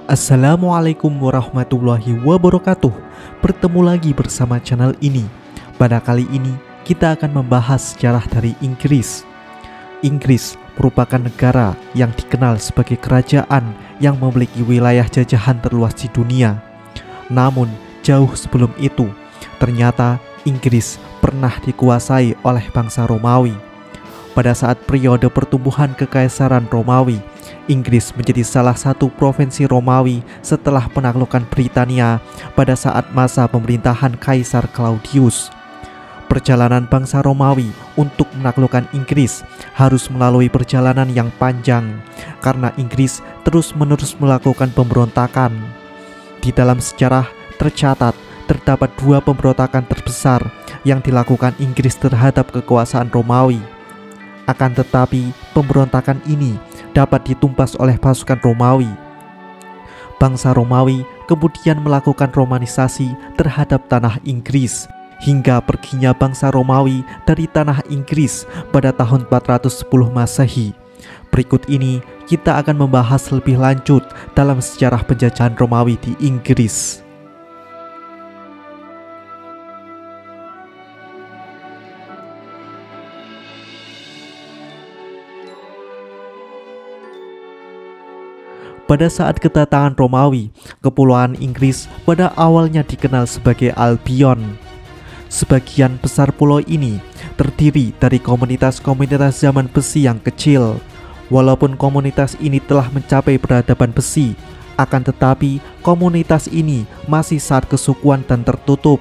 Assalamualaikum warahmatullahi wabarakatuh. Bertemu lagi bersama channel ini. Pada kali ini kita akan membahas sejarah dari Inggris. Inggris merupakan negara yang dikenal sebagai kerajaan yang memiliki wilayah jajahan terluas di dunia. Namun jauh sebelum itu, ternyata Inggris pernah dikuasai oleh bangsa Romawi. Pada saat periode pertumbuhan kekaisaran Romawi, Inggris menjadi salah satu provinsi Romawi setelah penaklukan Britania pada saat masa pemerintahan Kaisar Claudius. Perjalanan bangsa Romawi untuk menaklukkan Inggris harus melalui perjalanan yang panjang karena Inggris terus-menerus melakukan pemberontakan. Di dalam sejarah tercatat terdapat dua pemberontakan terbesar yang dilakukan Inggris terhadap kekuasaan Romawi. Akan tetapi pemberontakan ini dapat ditumpas oleh pasukan Romawi. Bangsa Romawi kemudian melakukan romanisasi terhadap tanah Inggris hingga perginya bangsa Romawi dari tanah Inggris pada tahun 410 Masehi. Berikut ini kita akan membahas lebih lanjut dalam sejarah penjajahan Romawi di Inggris. Pada saat kedatangan Romawi, kepulauan Inggris pada awalnya dikenal sebagai Albion. Sebagian besar pulau ini terdiri dari komunitas-komunitas zaman besi yang kecil. Walaupun komunitas ini telah mencapai peradaban besi, akan tetapi komunitas ini masih sangat kesukuan dan tertutup.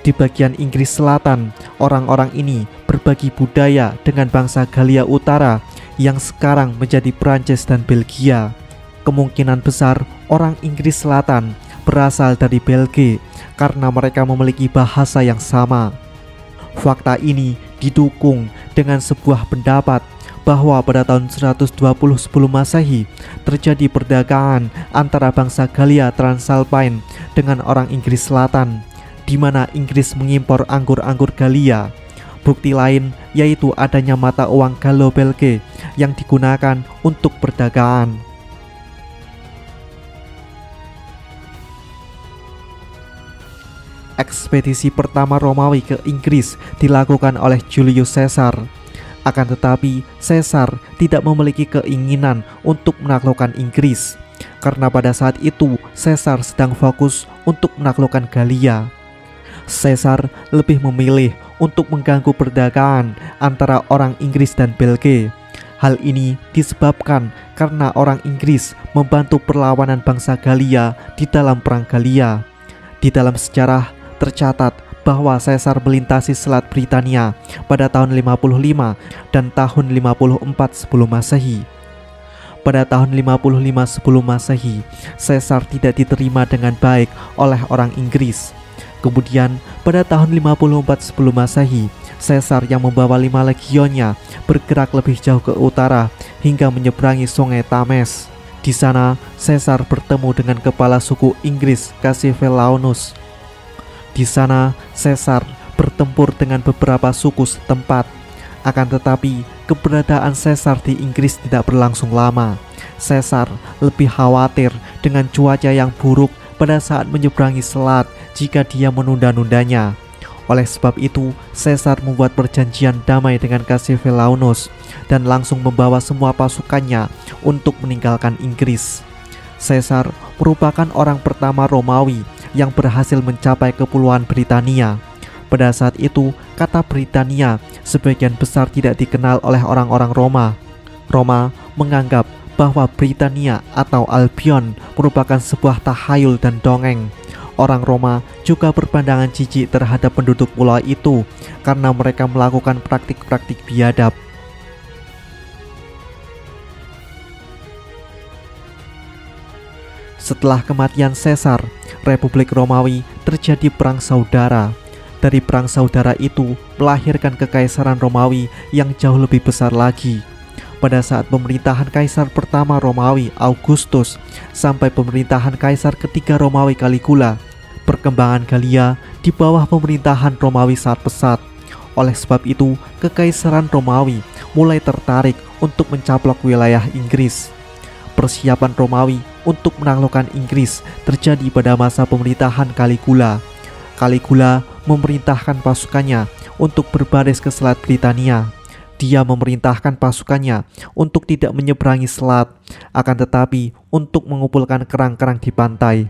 Di bagian Inggris Selatan, orang-orang ini berbagi budaya dengan bangsa Galia Utara yang sekarang menjadi Prancis dan Belgia. Kemungkinan besar orang Inggris Selatan berasal dari Belgia karena mereka memiliki bahasa yang sama. Fakta ini didukung dengan sebuah pendapat bahwa pada tahun 120 sebelum Masehi terjadi perdagangan antara bangsa Galia Transalpine dengan orang Inggris Selatan, di mana Inggris mengimpor anggur-anggur Galia. Bukti lain yaitu adanya mata uang Gallo-Belga yang digunakan untuk perdagangan. Ekspedisi pertama Romawi ke Inggris dilakukan oleh Julius Caesar. Akan tetapi Caesar tidak memiliki keinginan untuk menaklukkan Inggris karena pada saat itu Caesar sedang fokus untuk menaklukkan Galia. Caesar lebih memilih untuk mengganggu perdagangan antara orang Inggris dan Belgia. Hal ini disebabkan karena orang Inggris membantu perlawanan bangsa Galia di dalam Perang Galia. Di dalam sejarah tercatat bahwa Caesar melintasi Selat Britania pada tahun 55 dan tahun 54 sebelum Masehi. Pada tahun 55 sebelum Masehi, Caesar tidak diterima dengan baik oleh orang Inggris. Kemudian pada tahun 54 sebelum Masehi, Caesar yang membawa 5 legionnya bergerak lebih jauh ke utara hingga menyeberangi Sungai Thames. Di sana, Caesar bertemu dengan kepala suku Inggris Cassivellaunus. Di sana, Caesar bertempur dengan beberapa suku setempat. Akan tetapi, keberadaan Caesar di Inggris tidak berlangsung lama. Caesar lebih khawatir dengan cuaca yang buruk pada saat menyeberangi selat jika dia menunda-nundanya. Oleh sebab itu, Caesar membuat perjanjian damai dengan Cassivellaunus dan langsung membawa semua pasukannya untuk meninggalkan Inggris. Caesar merupakan orang pertama Romawi yang berhasil mencapai kepulauan Britania. Pada saat itu, kata Britania sebagian besar tidak dikenal oleh orang-orang Roma. Roma menganggap bahwa Britania atau Albion merupakan sebuah tahayul dan dongeng. Orang Roma juga berpandangan jijik terhadap penduduk pulau itu karena mereka melakukan praktik-praktik biadab. Setelah kematian Caesar, Republik Romawi terjadi perang saudara. Dari perang saudara itu melahirkan kekaisaran Romawi yang jauh lebih besar lagi. Pada saat pemerintahan Kaisar pertama Romawi Augustus sampai pemerintahan Kaisar ketiga Romawi Caligula, perkembangan Galia di bawah pemerintahan Romawi sangat pesat. Oleh sebab itu, kekaisaran Romawi mulai tertarik untuk mencaplok wilayah Inggris. Persiapan Romawi untuk menaklukkan Inggris terjadi pada masa pemerintahan Caligula. Caligula memerintahkan pasukannya untuk berbaris ke Selat Britania. Dia memerintahkan pasukannya untuk tidak menyeberangi selat, akan tetapi untuk mengumpulkan kerang-kerang di pantai.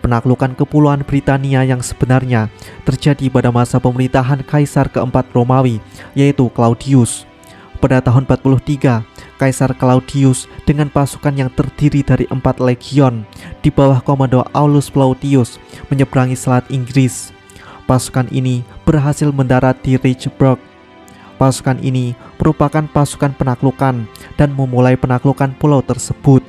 Penaklukan kepulauan Britania yang sebenarnya terjadi pada masa pemerintahan Kaisar keempat Romawi, yaitu Claudius. Pada tahun 43, Kaisar Claudius dengan pasukan yang terdiri dari 4 legion di bawah komando Aulus Plautius menyeberangi Selat Inggris. Pasukan ini berhasil mendarat di Richburg. Pasukan ini merupakan pasukan penaklukan dan memulai penaklukan pulau tersebut.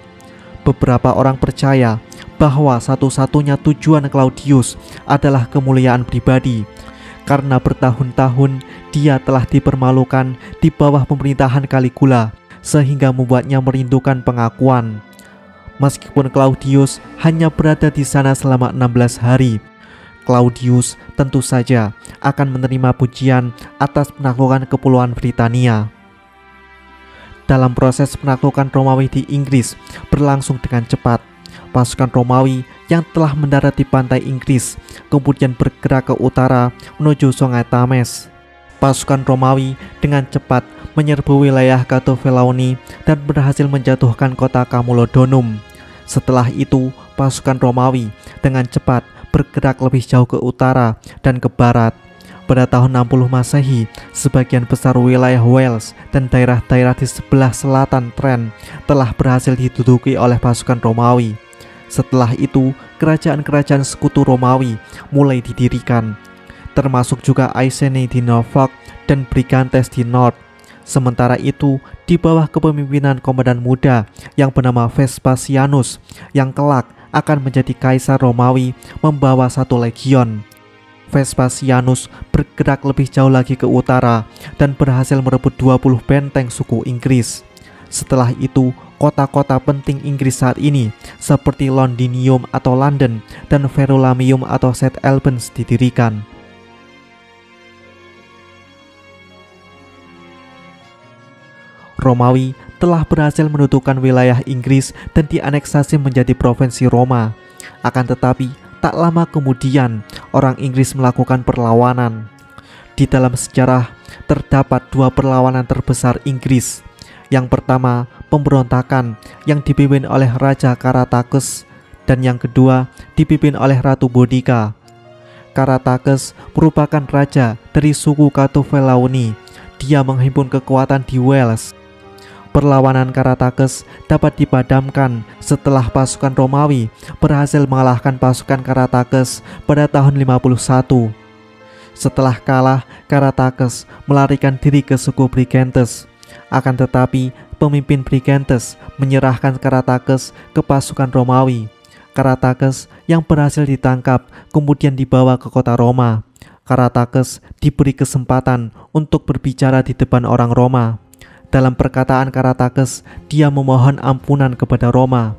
Beberapa orang percaya bahwa satu-satunya tujuan Claudius adalah kemuliaan pribadi, karena bertahun-tahun dia telah dipermalukan di bawah pemerintahan Caligula, sehingga membuatnya merindukan pengakuan. Meskipun Claudius hanya berada di sana selama 16 hari, Claudius tentu saja akan menerima pujian atas penaklukan kepulauan Britania. Dalam proses penaklukan Romawi di Inggris berlangsung dengan cepat. Pasukan Romawi yang telah mendarat di pantai Inggris kemudian bergerak ke utara menuju Sungai Thames. Pasukan Romawi dengan cepat menyerbu wilayah Catuvellauni dan berhasil menjatuhkan kota Camulodunum. Setelah itu, pasukan Romawi dengan cepat bergerak lebih jauh ke utara dan ke barat. Pada tahun 60 Masehi, sebagian besar wilayah Wales dan daerah-daerah di sebelah selatan Trent telah berhasil diduduki oleh pasukan Romawi. Setelah itu, kerajaan-kerajaan sekutu Romawi mulai didirikan, termasuk juga Iceni di Norfolk dan Brigantes di North. Sementara itu, di bawah kepemimpinan komandan muda yang bernama Vespasianus, yang kelak akan menjadi Kaisar Romawi membawa 1 legion. Vespasianus bergerak lebih jauh lagi ke utara dan berhasil merebut 20 benteng suku Inggris. Setelah itu, kota-kota penting Inggris saat ini seperti Londinium atau London dan Verulamium atau St. Albans didirikan. Romawi telah berhasil mendudukan wilayah Inggris dan dianeksasi menjadi provinsi Roma. Akan tetapi, tak lama kemudian orang Inggris melakukan perlawanan. Di dalam sejarah terdapat 2 perlawanan terbesar Inggris. Yang pertama, pemberontakan yang dipimpin oleh Raja Caratacus, dan yang kedua dipimpin oleh Ratu Boudica. Caratacus merupakan raja dari suku Catuvellauni. Dia menghimpun kekuatan di Wales. Perlawanan Caratacus dapat dipadamkan setelah pasukan Romawi berhasil mengalahkan pasukan Caratacus pada tahun 51. Setelah kalah, Caratacus melarikan diri ke suku Brigantes. Akan tetapi, pemimpin Brigantes menyerahkan Caratacus ke pasukan Romawi. Caratacus yang berhasil ditangkap kemudian dibawa ke kota Roma. Caratacus diberi kesempatan untuk berbicara di depan orang Roma. Dalam perkataan Caratacus, dia memohon ampunan kepada Roma.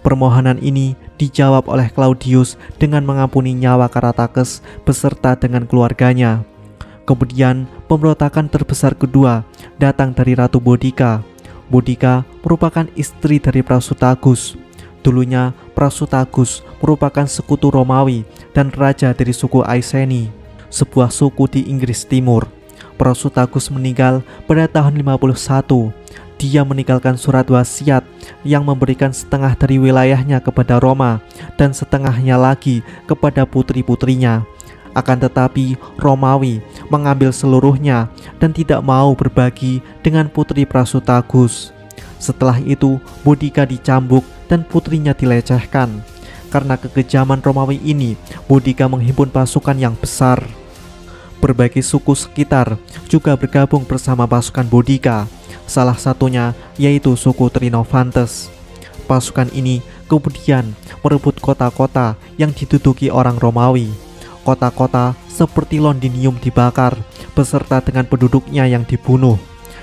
Permohonan ini dijawab oleh Claudius dengan mengampuni nyawa Caratacus beserta dengan keluarganya. Kemudian, pemberontakan terbesar kedua datang dari Ratu Boudica. Boudica merupakan istri dari Prasutagus. Dulunya, Prasutagus merupakan sekutu Romawi dan raja dari suku Iceni, sebuah suku di Inggris Timur. Prasutagus meninggal pada tahun 51. Dia meninggalkan surat wasiat yang memberikan setengah dari wilayahnya kepada Roma dan setengahnya lagi kepada putri-putrinya. Akan tetapi Romawi mengambil seluruhnya dan tidak mau berbagi dengan putri Prasutagus. Setelah itu, Boudica dicambuk dan putrinya dilecehkan. Karena kekejaman Romawi ini, Boudica menghimpun pasukan yang besar. Berbagai suku sekitar juga bergabung bersama pasukan Boudica, salah satunya yaitu suku Trinovantes. Pasukan ini kemudian merebut kota-kota yang diduduki orang Romawi. Kota-kota seperti Londinium dibakar beserta dengan penduduknya yang dibunuh.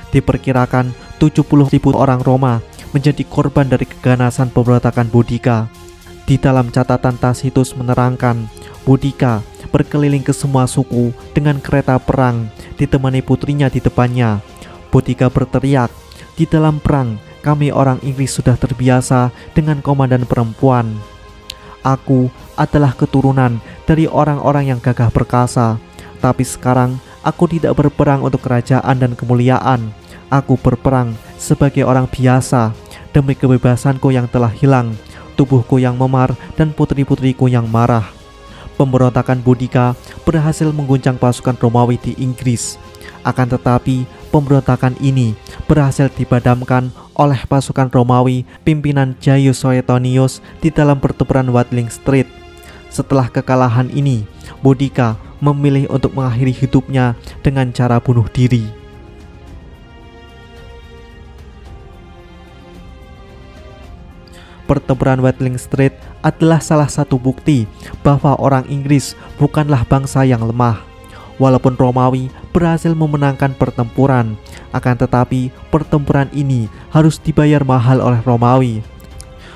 Diperkirakan 70.000 orang Roma menjadi korban dari keganasan pemberontakan Boudica. Di dalam catatan Tacitus menerangkan, Boudica berkeliling ke semua suku dengan kereta perang, ditemani putrinya di depannya. Boudica berteriak, "Di dalam perang kami orang Inggris sudah terbiasa dengan komandan perempuan. Aku adalah keturunan dari orang-orang yang gagah perkasa, tapi sekarang aku tidak berperang untuk kerajaan dan kemuliaan. Aku berperang sebagai orang biasa demi kebebasanku yang telah hilang, tubuhku yang memar dan putri-putriku yang marah. Pemberontakan Boudica berhasil mengguncang pasukan Romawi di Inggris. Akan tetapi, pemberontakan ini berhasil dipadamkan oleh pasukan Romawi pimpinan Gaius Suetonius di dalam pertempuran Watling Street. Setelah kekalahan ini, Boudica memilih untuk mengakhiri hidupnya dengan cara bunuh diri. Pertempuran Watling Street adalah salah satu bukti bahwa orang Inggris bukanlah bangsa yang lemah. Walaupun Romawi berhasil memenangkan pertempuran, akan tetapi pertempuran ini harus dibayar mahal oleh Romawi.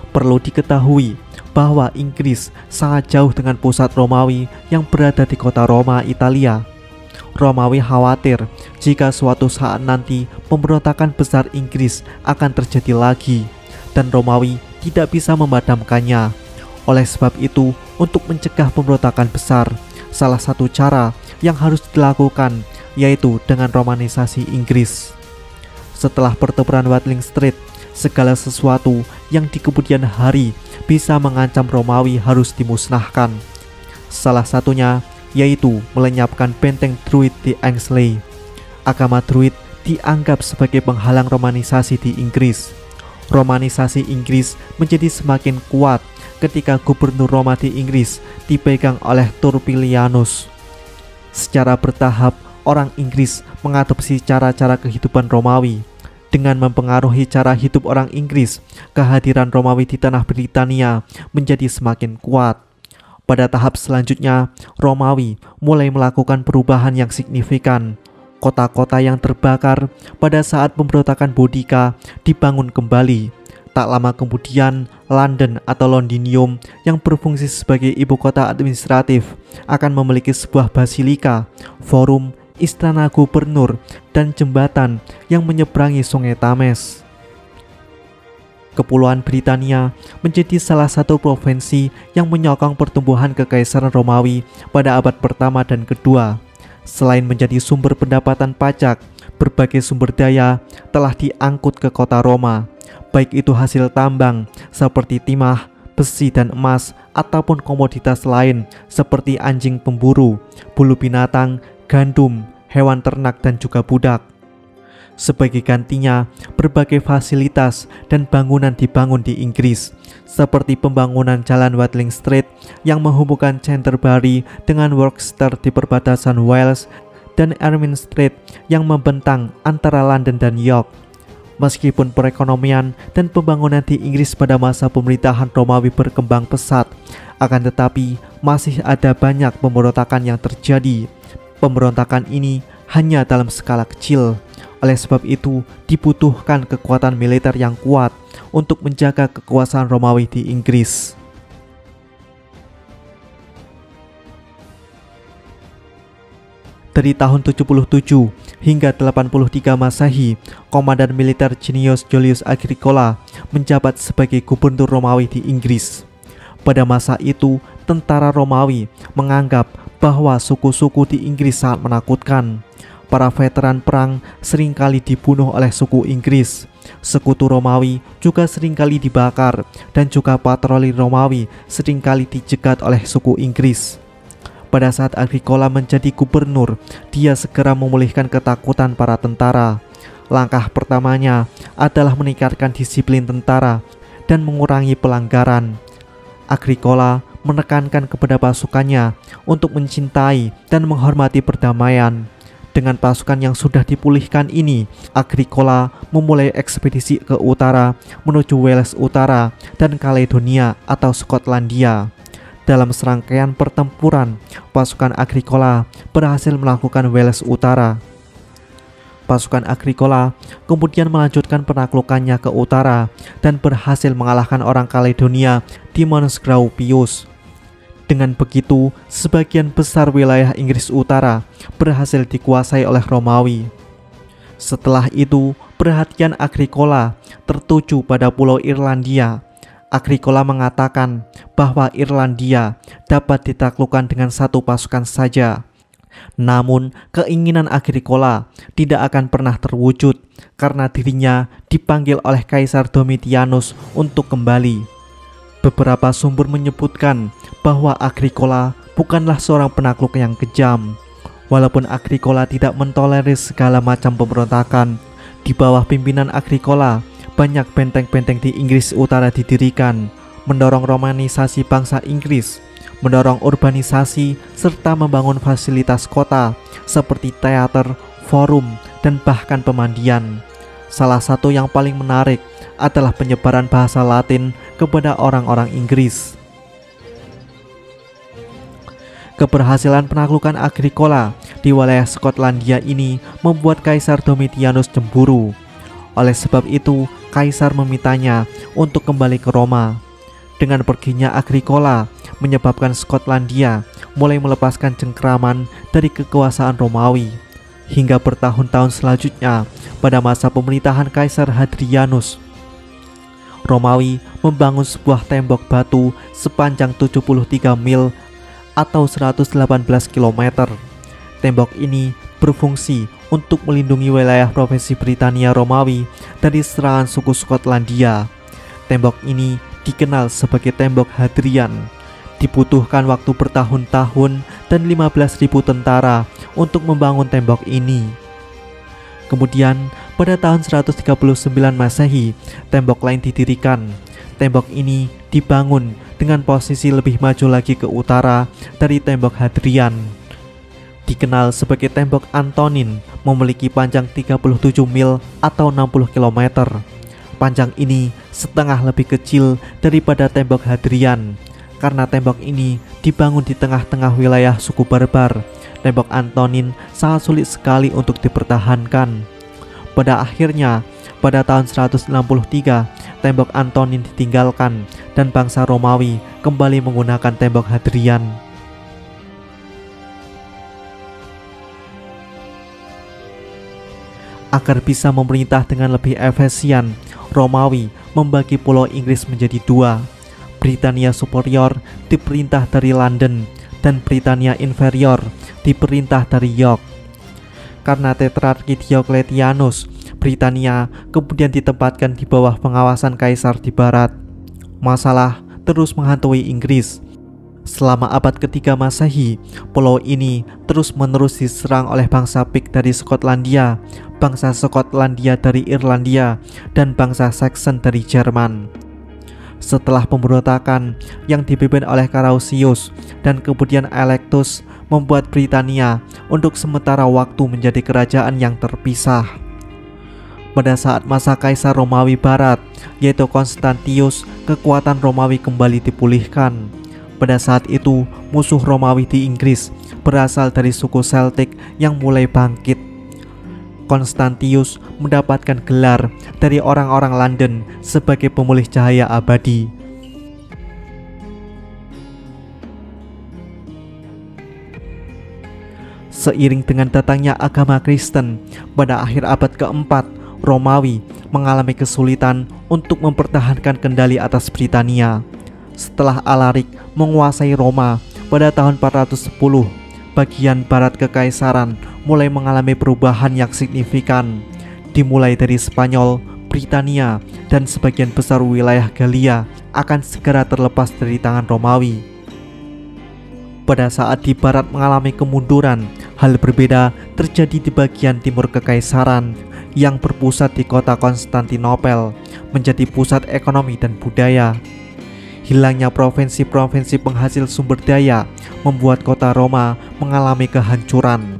Perlu diketahui bahwa Inggris sangat jauh dengan pusat Romawi yang berada di kota Roma, Italia. Romawi khawatir jika suatu saat nanti pemberontakan besar Inggris akan terjadi lagi, dan Romawi tidak bisa memadamkannya. Oleh sebab itu, untuk mencegah pemberontakan besar, salah satu cara yang harus dilakukan yaitu dengan romanisasi Inggris. Setelah pertempuran Watling Street, segala sesuatu yang di kemudian hari bisa mengancam Romawi harus dimusnahkan. Salah satunya yaitu melenyapkan benteng Druid di Ainsley. Agama Druid dianggap sebagai penghalang romanisasi di Inggris. Romanisasi Inggris menjadi semakin kuat ketika gubernur Roma di Inggris dipegang oleh Turpilianus. Secara bertahap, orang Inggris mengadopsi cara-cara kehidupan Romawi. Dengan mempengaruhi cara hidup orang Inggris, kehadiran Romawi di tanah Britania menjadi semakin kuat. Pada tahap selanjutnya, Romawi mulai melakukan perubahan yang signifikan. Kota-kota yang terbakar pada saat pemberontakan Boudica dibangun kembali. Tak lama kemudian, London atau Londinium yang berfungsi sebagai ibu kota administratif akan memiliki sebuah basilika, forum, istana gubernur, dan jembatan yang menyeberangi Sungai Thames. Kepulauan Britania menjadi salah satu provinsi yang menyokong pertumbuhan kekaisaran Romawi pada abad pertama dan kedua. Selain menjadi sumber pendapatan pajak, berbagai sumber daya telah diangkut ke kota Roma, baik itu hasil tambang seperti timah, besi dan emas, ataupun komoditas lain seperti anjing pemburu, bulu binatang, gandum, hewan ternak, dan juga budak. Sebagai gantinya, berbagai fasilitas dan bangunan dibangun di Inggris, seperti pembangunan jalan Watling Street yang menghubungkan Canterbury dengan Worcester di perbatasan Wales, dan Ermine Street yang membentang antara London dan York. Meskipun perekonomian dan pembangunan di Inggris pada masa pemerintahan Romawi berkembang pesat, akan tetapi masih ada banyak pemberontakan yang terjadi. Pemberontakan ini hanya dalam skala kecil. Oleh sebab itu, dibutuhkan kekuatan militer yang kuat untuk menjaga kekuasaan Romawi di Inggris. Dari tahun 77 hingga 83 Masehi, komandan militer Gnaeus Julius Agricola menjabat sebagai gubernur Romawi di Inggris. Pada masa itu, tentara Romawi menganggap bahwa suku-suku di Inggris sangat menakutkan. Para veteran perang seringkali dibunuh oleh suku Inggris. Sekutu Romawi juga seringkali dibakar, dan juga patroli Romawi seringkali dicegat oleh suku Inggris. Pada saat Agricola menjadi gubernur, dia segera memulihkan ketakutan para tentara. Langkah pertamanya adalah meningkatkan disiplin tentara dan mengurangi pelanggaran. Agricola menekankan kepada pasukannya untuk mencintai dan menghormati perdamaian. Dengan pasukan yang sudah dipulihkan ini, Agricola memulai ekspedisi ke utara menuju Wales Utara dan Kaledonia atau Skotlandia. Dalam serangkaian pertempuran, pasukan Agricola berhasil melakukan Wales Utara. Pasukan Agricola kemudian melanjutkan penaklukannya ke utara dan berhasil mengalahkan orang Kaledonia di Mons Graupius. Dengan begitu, sebagian besar wilayah Inggris Utara berhasil dikuasai oleh Romawi. Setelah itu, perhatian Agricola tertuju pada Pulau Irlandia. Agricola mengatakan bahwa Irlandia dapat ditaklukkan dengan satu pasukan saja. Namun, keinginan Agricola tidak akan pernah terwujud karena dirinya dipanggil oleh Kaisar Domitianus untuk kembali. Beberapa sumber menyebutkan bahwa Agricola bukanlah seorang penakluk yang kejam. Walaupun Agricola tidak mentolerir segala macam pemberontakan, di bawah pimpinan Agricola, banyak benteng-benteng di Inggris Utara didirikan, mendorong romanisasi bangsa Inggris, mendorong urbanisasi, serta membangun fasilitas kota seperti teater, forum, dan bahkan pemandian. Salah satu yang paling menarik adalah penyebaran bahasa Latin kepada orang-orang Inggris. Keberhasilan penaklukan Agricola di wilayah Skotlandia ini membuat Kaisar Domitianus cemburu. Oleh sebab itu, Kaisar memintanya untuk kembali ke Roma. Dengan perginya Agricola menyebabkan Skotlandia mulai melepaskan cengkraman dari kekuasaan Romawi. Hingga bertahun-tahun selanjutnya, pada masa pemerintahan Kaisar Hadrianus, Romawi membangun sebuah tembok batu sepanjang 73 mil atau 118 km. Tembok ini berfungsi untuk melindungi wilayah provinsi Britania Romawi dari serangan suku Skotlandia. Tembok ini dikenal sebagai Tembok Hadrian. Dibutuhkan waktu bertahun-tahun dan 15.000 tentara untuk membangun tembok ini. Kemudian, pada tahun 139 Masehi, tembok lain didirikan. Tembok ini dibangun dengan posisi lebih maju lagi ke utara dari Tembok Hadrian. Dikenal sebagai Tembok Antonin, memiliki panjang 37 mil atau 60 km. Panjang ini setengah lebih kecil daripada Tembok Hadrian. Karena tembok ini dibangun di tengah-tengah wilayah suku Barbar, Tembok Antonin sangat sulit sekali untuk dipertahankan. Pada akhirnya, pada tahun 163, Tembok Antonin ditinggalkan dan bangsa Romawi kembali menggunakan Tembok Hadrian. Agar bisa memerintah dengan lebih efisien, Romawi membagi pulau Inggris menjadi dua. Britania Superior diperintah dari London dan Britania Inferior diperintah dari York. Karena tetrarki Diocletianus, Britania kemudian ditempatkan di bawah pengawasan kaisar di barat. Masalah terus menghantui Inggris. Selama abad ketiga Masehi, pulau ini terus-menerus diserang oleh bangsa Pik dari Skotlandia, bangsa Skotlandia dari Irlandia, dan bangsa Saxon dari Jerman. Setelah pemberontakan yang dipimpin oleh Carausius dan kemudian Electus membuat Britania untuk sementara waktu menjadi kerajaan yang terpisah. Pada saat masa Kaisar Romawi Barat, yaitu Konstantius, kekuatan Romawi kembali dipulihkan. Pada saat itu, musuh Romawi di Inggris berasal dari suku Celtic yang mulai bangkit. Konstantius mendapatkan gelar dari orang-orang London sebagai pemulih cahaya abadi. Seiring dengan datangnya agama Kristen, pada akhir abad keempat, Romawi mengalami kesulitan untuk mempertahankan kendali atas Britania. Setelah Alaric menguasai Roma pada tahun 410, bagian barat kekaisaran mulai mengalami perubahan yang signifikan, dimulai dari Spanyol, Britania, dan sebagian besar wilayah Galia akan segera terlepas dari tangan Romawi. Pada saat di barat mengalami kemunduran, hal berbeda terjadi di bagian timur kekaisaran yang berpusat di kota Konstantinopel, menjadi pusat ekonomi dan budaya. Hilangnya provinsi-provinsi penghasil sumber daya membuat kota Roma mengalami kehancuran.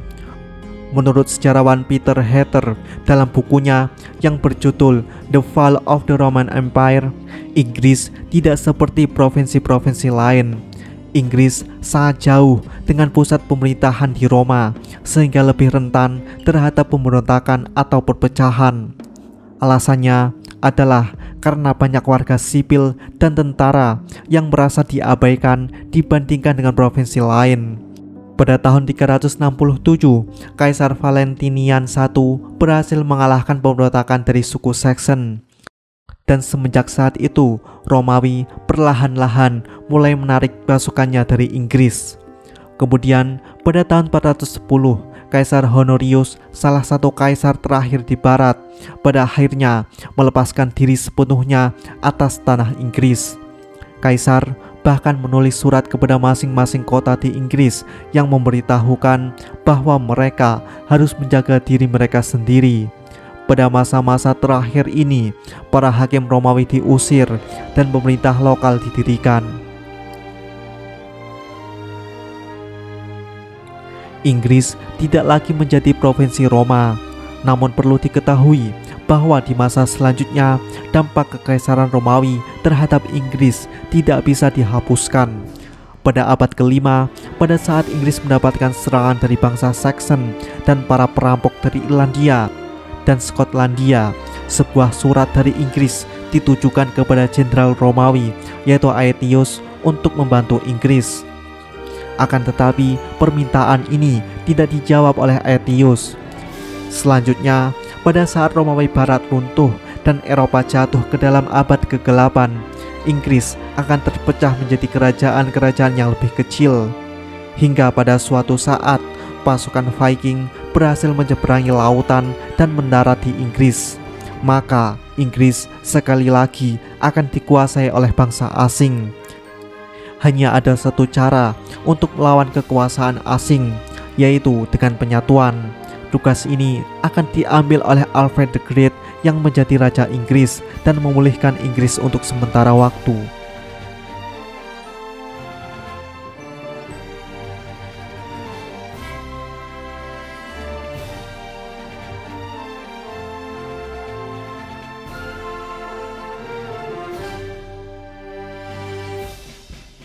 Menurut sejarawan Peter Heather dalam bukunya yang berjudul The Fall of the Roman Empire, Inggris tidak seperti provinsi-provinsi lain. Inggris sangat jauh dengan pusat pemerintahan di Roma, sehingga lebih rentan terhadap pemberontakan atau perpecahan. Alasannya adalah karena banyak warga sipil dan tentara yang merasa diabaikan dibandingkan dengan provinsi lain. Pada tahun 367, Kaisar Valentinian I berhasil mengalahkan pemberontakan dari suku Saxon. Dan semenjak saat itu, Romawi perlahan-lahan mulai menarik pasukannya dari Inggris. Kemudian, pada tahun 410, Kaisar Honorius, salah satu kaisar terakhir di barat, pada akhirnya melepaskan diri sepenuhnya atas tanah Inggris. Kaisar bahkan menulis surat kepada masing-masing kota di Inggris yang memberitahukan bahwa mereka harus menjaga diri mereka sendiri. Pada masa-masa terakhir ini, para hakim Romawi diusir dan pemerintah lokal didirikan. Inggris tidak lagi menjadi provinsi Roma, namun perlu diketahui bahwa di masa selanjutnya dampak kekaisaran Romawi terhadap Inggris tidak bisa dihapuskan. Pada abad ke-5, pada saat Inggris mendapatkan serangan dari bangsa Saxon dan para perampok dari Irlandia dan Skotlandia, sebuah surat dari Inggris ditujukan kepada jenderal Romawi yaitu Aetius untuk membantu Inggris. Akan tetapi permintaan ini tidak dijawab oleh Aetius. Selanjutnya, pada saat Romawi Barat runtuh dan Eropa jatuh ke dalam abad ke-8, Inggris akan terpecah menjadi kerajaan-kerajaan yang lebih kecil. Hingga pada suatu saat, pasukan Viking berhasil menyeberangi lautan dan mendarat di Inggris. Maka Inggris sekali lagi akan dikuasai oleh bangsa asing. Hanya ada satu cara untuk melawan kekuasaan asing, yaitu dengan penyatuan. Tugas ini akan diambil oleh Alfred the Great yang menjadi Raja Inggris dan memulihkan Inggris untuk sementara waktu.